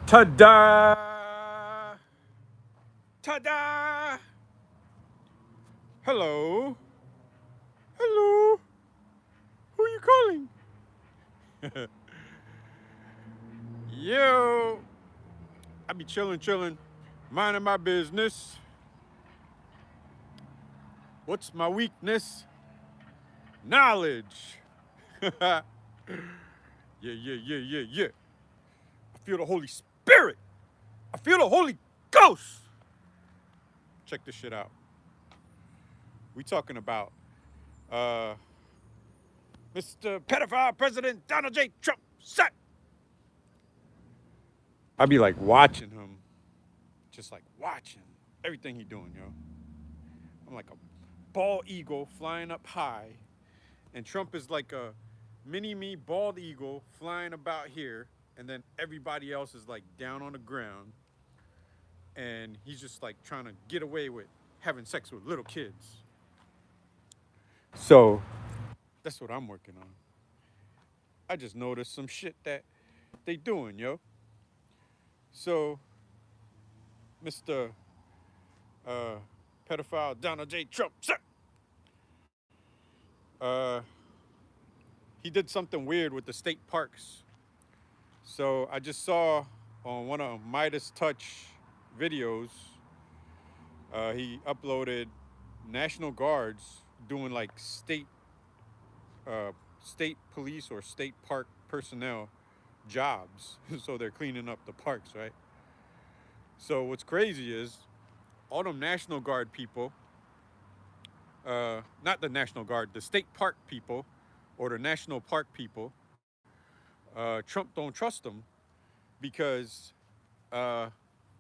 Ta-da! Ta-da! Hello? Hello? Who are you calling? Yo! I be chillin', minding my business. What's my weakness? Knowledge. Yeah, yeah. I feel the Holy Spirit. I feel the Holy Ghost. Check this shit out. We talking about uh Mr. Pedophile President Donald J. Trump. Set. I be like watching him, just like watching everything he doing, yo. I'm like a bald eagle flying up high, and Trump is like a mini me bald eagle flying about here, and then everybody else is like down on the ground, and he's just like trying to get away with having sex with little kids. So that's what I'm working on. I just noticed some shit that they doing, yo. So, Mr. Uh, pedophile Donald J. Trump, sir, uh, he did something weird with the state parks. So I just saw on one of Midas Touch videos, he uploaded National Guards doing like uh, state police or state park personnel jobs. So they're cleaning up the parks, right? So what's crazy is all them National Guard people, not the National Guard, the state park people or the national park people, Trump don't trust them because uh,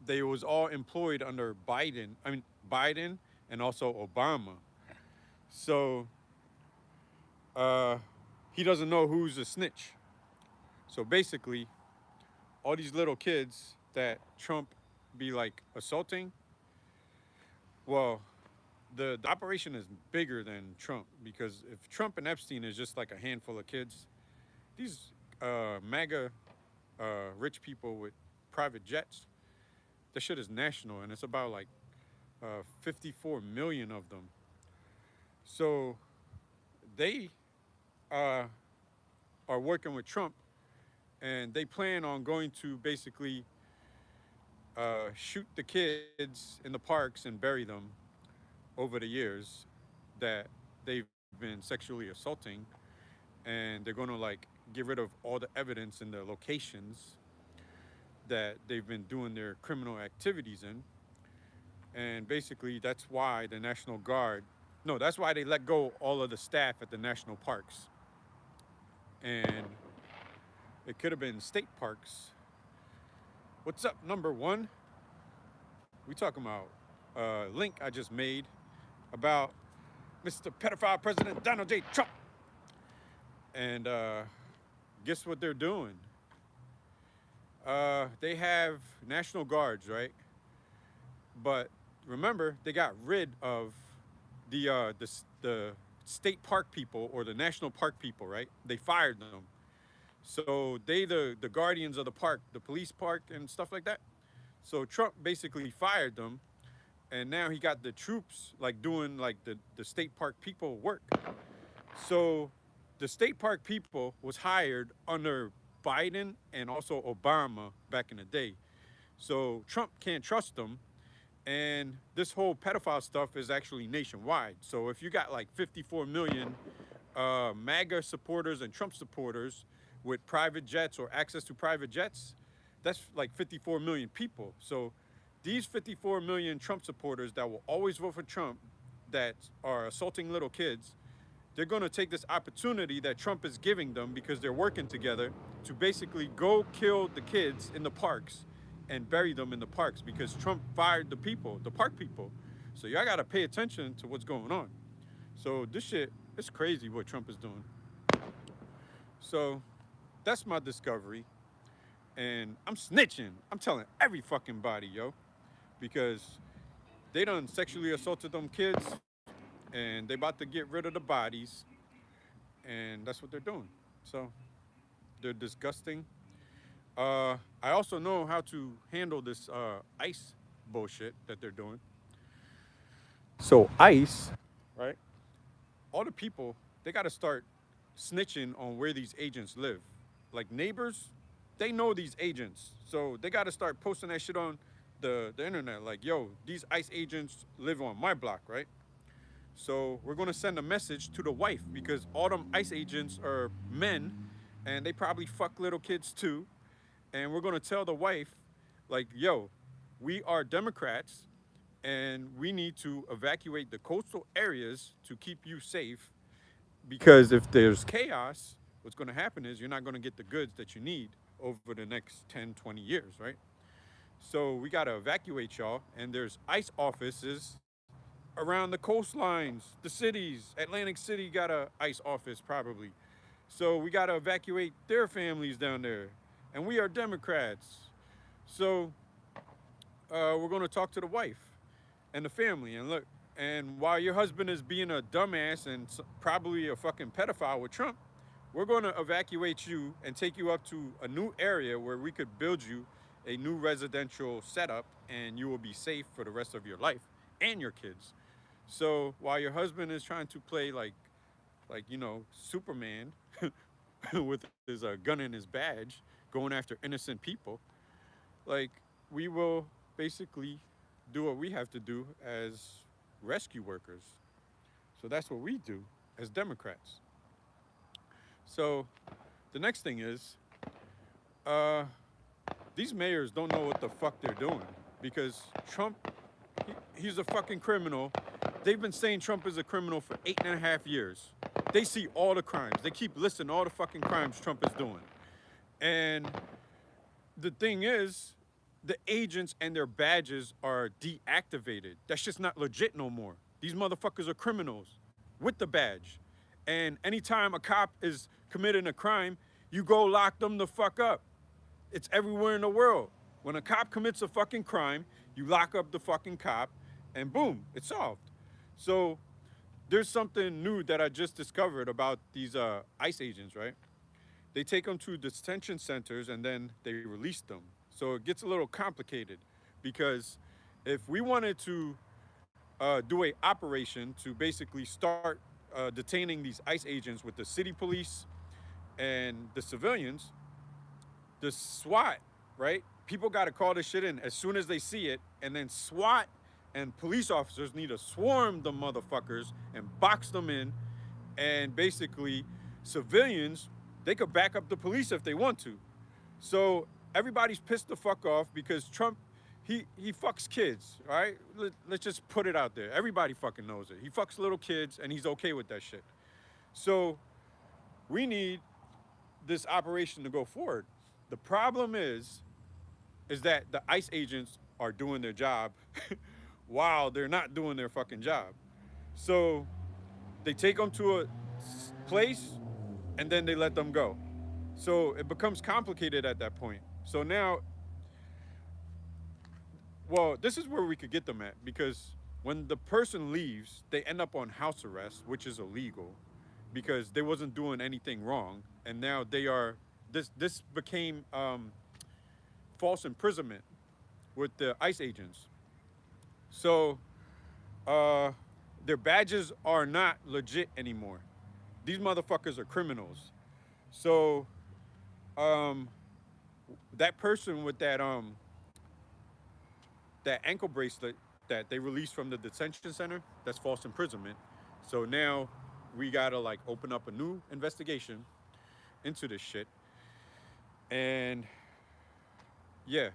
they was all employed under Biden. I mean Biden and also Obama. So uh, he doesn't know who's a snitch. So basically, all these little kids that Trump be like assaulting, well, the operation is bigger than Trump because if Trump and Epstein is just like a handful of kids, these MAGA rich people with private jets, the shit is national and it's about like 54 million of them. So they uh, are working with Trump and they plan on going to basically shoot the kids in the parks and bury them over the years that they've been sexually assaulting, and they're going to like get rid of all the evidence in the locations that they've been doing their criminal activities in. And basically that's why the National Guard, no, that's why they let go all of the staff at the national parks. And it could have been state parks. What's up, number one? We talking about a link I just made about Mr. Pedophile President Donald J. Trump. And guess what they're doing? They have National Guards, right? But remember, they got rid of the state park people or the national park people, right? They fired them. So they the guardians of the park, the police park and stuff like that. So Trump basically fired them, and now he got the troops like doing like the state park people work. So the state park people was hired under Biden and also Obama back in the day. So Trump can't trust them. And this whole pedophile stuff is actually nationwide. So if you got like 54 million MAGA supporters and Trump supporters with private jets or access to private jets, that's like 54 million people. So these 54 million Trump supporters that will always vote for Trump that are assaulting little kids, they're going to take this opportunity that Trump is giving them because they're working together to basically go kill the kids in the parks and bury them in the parks because Trump fired the people, the park people. So y'all got to pay attention to what's going on. So this shit, it's crazy what Trump is doing. So that's my discovery. And I'm snitching. I'm telling every fucking body, yo, because they done sexually assaulted them kids and they about to get rid of the bodies, and that's what they're doing. So they're disgusting. I also know how to handle this ICE bullshit that they're doing. So ICE, right? All the people, they got to start snitching on where these agents live. Like neighbors, they know these agents, so they got to start posting that shit on the internet. Like, yo, these ICE agents live on my block, right? So we're gonna send a message to the wife because all them ICE agents are men, and they probably fuck little kids too. And we're gonna tell the wife, like, yo, we are Democrats, and we need to evacuate the coastal areas to keep you safe. Because if there's chaos, what's gonna happen is you're not gonna get the goods that you need over the next 10, 20 years, right? So we gotta evacuate y'all, and there's ICE offices around the coastlines, the cities. Atlantic City got a ICE office probably. So we got to evacuate their families down there. And we are Democrats. So we're going to talk to the wife and the family. And look, and while your husband is being a dumbass and probably a fucking pedophile with Trump, we're going to evacuate you and take you up to a new area where we could build you a new residential setup, and you will be safe for the rest of your life and your kids. So while your husband is trying to play like Superman with his gun and his badge, going after innocent people, like we will basically do what we have to do as rescue workers. So that's what we do as Democrats. So the next thing is, uh, these mayors don't know what the fuck they're doing because Trump, he's a fucking criminal. They've been saying Trump is a criminal for 8.5 years. They see all the crimes. They keep listing all the fucking crimes Trump is doing. And the thing is, the agents and their badges are deactivated. That's just not legit no more. These motherfuckers are criminals with the badge. And anytime a cop is committing a crime, you go lock them the fuck up. It's everywhere in the world. When a cop commits a fucking crime, you lock up the fucking cop, and boom, it's solved. So there's something new that I just discovered about these ICE agents, right? They take them to detention centers and then they release them. So it gets a little complicated because if we wanted to do a operation to basically start detaining these ICE agents with the city police and the civilians, the SWAT, right? People got to call this shit in as soon as they see it, and then SWAT and police officers need to swarm the motherfuckers and box them in, and basically civilians, they could back up the police if they want to. So everybody's pissed the fuck off because Trump, he fucks kids, all right? Let's just put it out there. Everybody fucking knows it. He fucks little kids and he's okay with that shit. So we need this operation to go forward. The problem is that the ICE agents are doing their job while they're not doing their fucking job. So they take them to a place and then they let them go. So it becomes complicated at that point. So now, well, this is where we could get them at because when the person leaves, they end up on house arrest, which is illegal because they wasn't doing anything wrong, and now they are. This became false imprisonment with the ICE agents. So their badges are not legit anymore. These motherfuckers are criminals. So um, that person with that ankle bracelet that they released from the detention center, that's false imprisonment. So now we gotta like open up a new investigation into this shit. And yeah,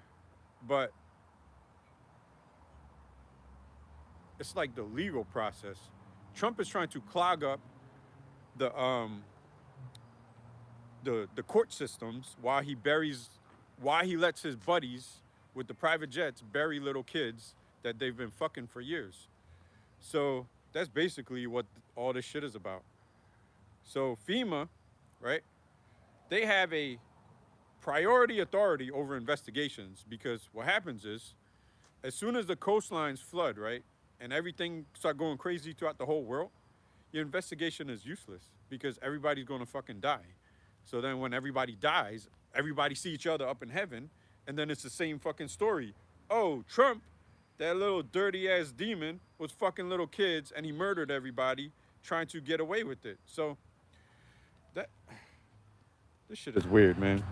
but it's like the legal process. Trump is trying to clog up the the court systems while he lets his buddies with the private jets bury little kids that they've been fucking for years. So that's basically what all this shit is about. So FEMA, right? They have a priority authority over investigations because what happens is as soon as the coastlines flood, right, and everything start going crazy throughout the whole world, your investigation is useless because everybody's going to fucking die. So then when everybody dies, everybody see each other up in heaven, and then it's the same fucking story. Oh, Trump, that little dirty ass demon, was fucking little kids and he murdered everybody trying to get away with it. So that this shit is weird, man.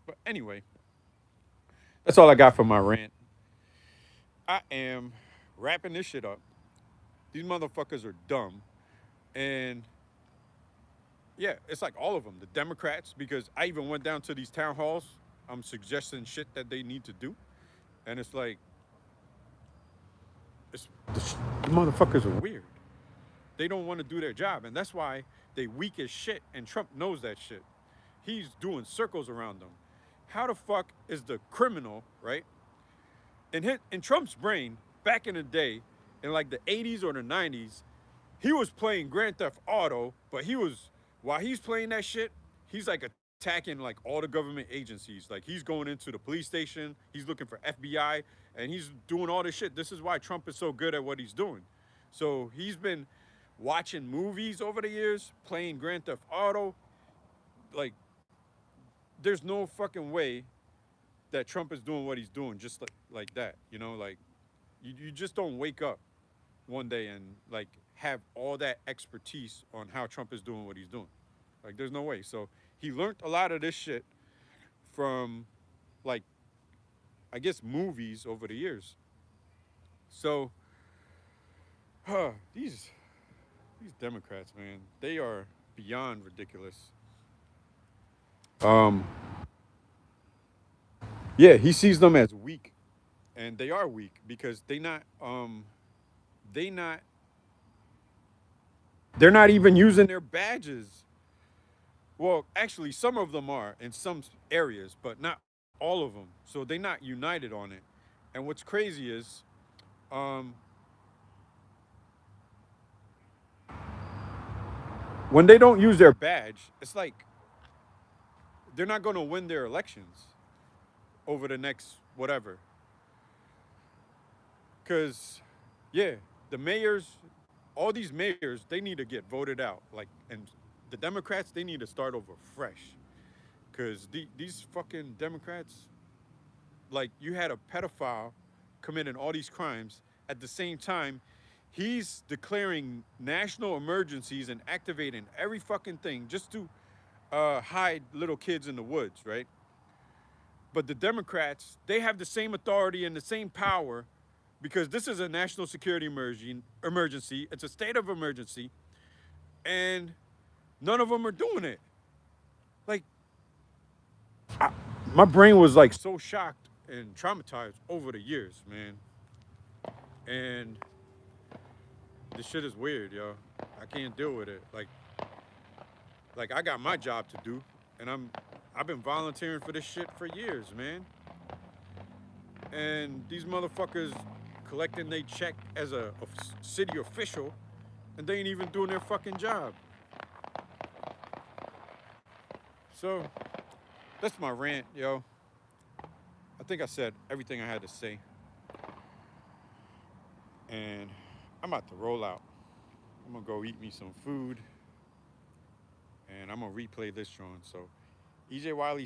But anyway, that's all I got for my rant. I am wrapping this shit up. These motherfuckers are dumb. And yeah, it's like all of them. The Democrats, because I even went down to these town halls. I'm suggesting shit that they need to do. And it's like, the motherfuckers are weird. They don't want to do their job. And that's why they weak as shit. And Trump knows that shit. He's doing circles around them. How the fuck is the criminal, right? In Trump's brain, back in the day, in like the 80s or the 90s, he was playing Grand Theft Auto, but while he's playing that shit, he's like attacking like all the government agencies. Like he's going into the police station, he's looking for FBI, and he's doing all this shit. This is why Trump is so good at what he's doing. So he's been watching movies over the years, playing Grand Theft Auto. Like, there's no fucking way that Trump is doing what he's doing just like that. You know, like you just don't wake up one day and like have all that expertise on how Trump is doing what he's doing. Like, there's no way. So he learned a lot of this shit from, like, I guess, movies over the years. So, these Democrats, man, they are beyond ridiculous. Yeah, he sees them as weak, and they are weak because they not they're not even using their badges. Well, actually, some of them are in some areas, but not all of them. So they're not united on it. And what's crazy is, um, when they don't use their badge, it's like they're not going to win their elections over the next whatever. Because, yeah, the mayors, all these mayors, they need to get voted out. Like, and the Democrats, they need to start over fresh. Because these fucking Democrats, like, you had a pedophile committing all these crimes. At the same time, he's declaring national emergencies and activating every fucking thing just to hide little kids in the woods, right? But the Democrats, they have the same authority and the same power because this is a national security emergency. It's a state of emergency, and none of them are doing it. Like, my brain was like so shocked and traumatized over the years, man. And this shit is weird, yo. I can't deal with it. Like I got my job to do, and I've been volunteering for this shit for years, man. And these motherfuckers collecting their check as a city official, and they ain't even doing their fucking job. So that's my rant, yo. I think I said everything I had to say. And I'm about to roll out. I'm gonna go eat me some food. And I'm gonna replay this drawing. So EJ Wiley